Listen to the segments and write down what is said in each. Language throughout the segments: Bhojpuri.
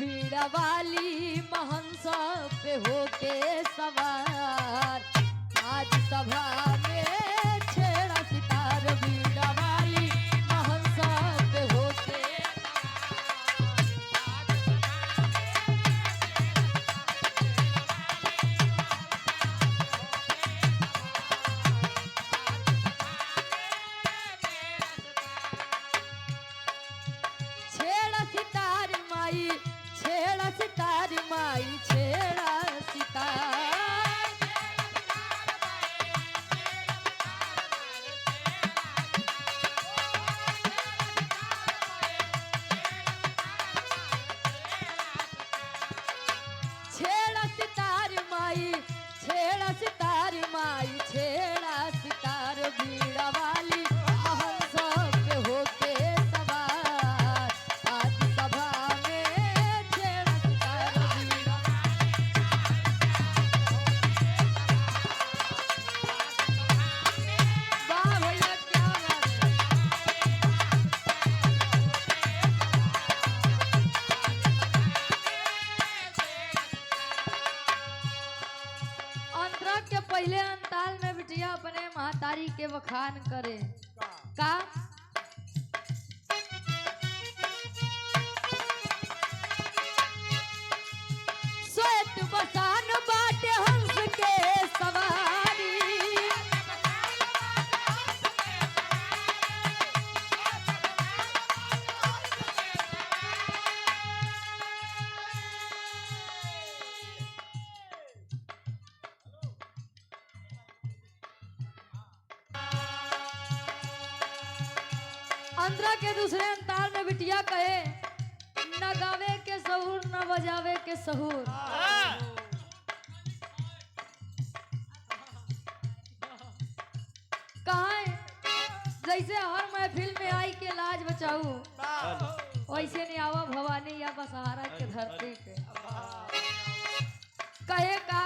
बीड़ा वाली महंस पे होके सवार आज सभा में छेड़ा सितार बीड़ा वाली महंस पे होके छेड़ा सितार माई छेड़ा सितार माई छेड़ा सितार छेड़ा सितार माई छेड़ा सितार माई छेड़ा सितार बीड़ा वाली महंस पे होके सवार आज सभा में छेड़ा सितार बीड़ा वाह भैया क्या बात है। अंतरा के पहले अंताल में बिटिया अपने महतारी के बखान करे का श्वेत बसान बाटे हंस के सवारी अंतरा के दूसरे अंताल में बिटिया कहे न गावे के सहूर न बजावे के सहूर कहा जैसे हर महफिल में आई के लाज बचाऊ वैसे नहीं आवा भवानी या बसहारा के धरती पे कहे का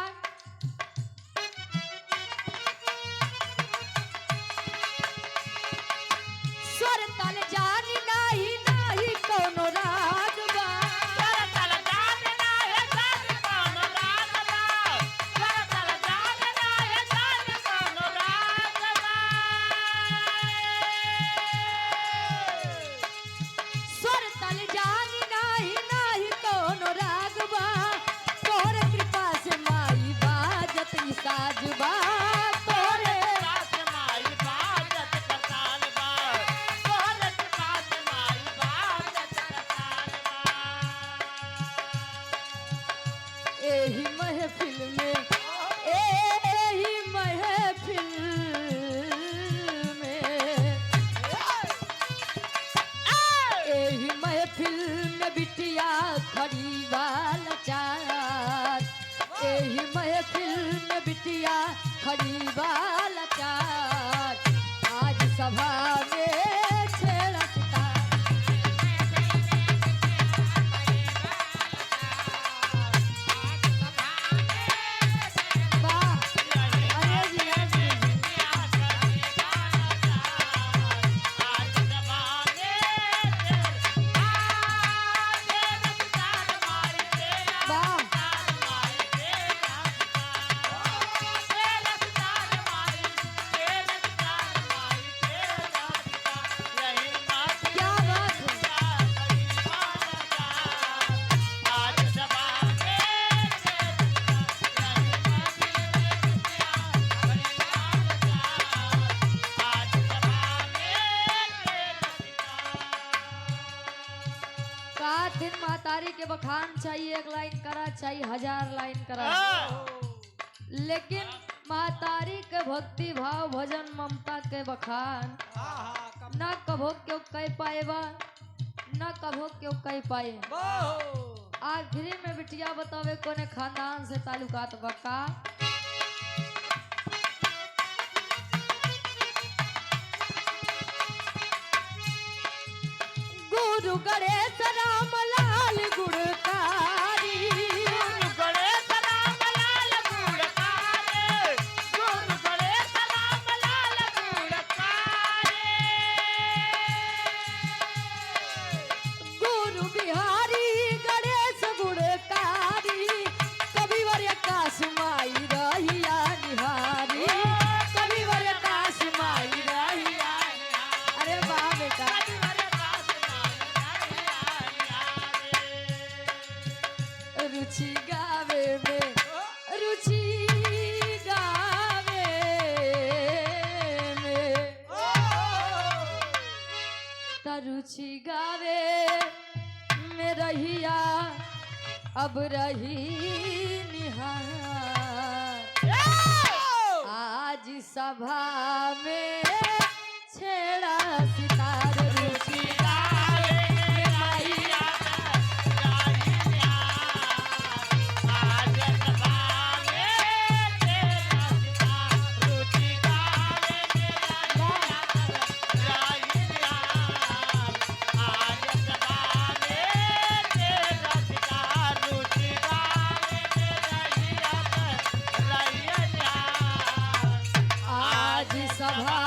स्वर तल जानी नाही नाही कोनो राग बा स्वर तल जानी नाही जानी कोनो राग बा स्वर तल जानी नाही जानी कोनो राग बा स्वर तल जानी नाही नाही कोनो राग बा तोरे कृपा से माई बाजत ई साज बा तोरे पास माई बाजत कसाल बा तोरे पास माई बाजत कसाल बा एही महफिल में एही महफिल में एही महफिल में बिटिया खड़ी वाला चार एही महफिल में बिटिया खड़ी वाला चार आज सभा में छेड़ा सितार वाह अरे जी अरे जी वाह क्या बात है। का दिन महतारी के बखान चाहिए एक लाइन करा चाहिए 1000 लाइन करा लेकिन महतारी के भक्ति भाव भजन ममता के बखान न कभो क्यों कह पाएबा न कभो क्यों कह पाए आखिरी में बिटिया बतावे कोने खानदान से ताल्लुकात बका गुरु गणेश राम लाल गुणकारी गुरु बिहारी गणेश गावे में रहिया अब रही निहार। आज सभा में छेड़ा सितार रुचि आज सभा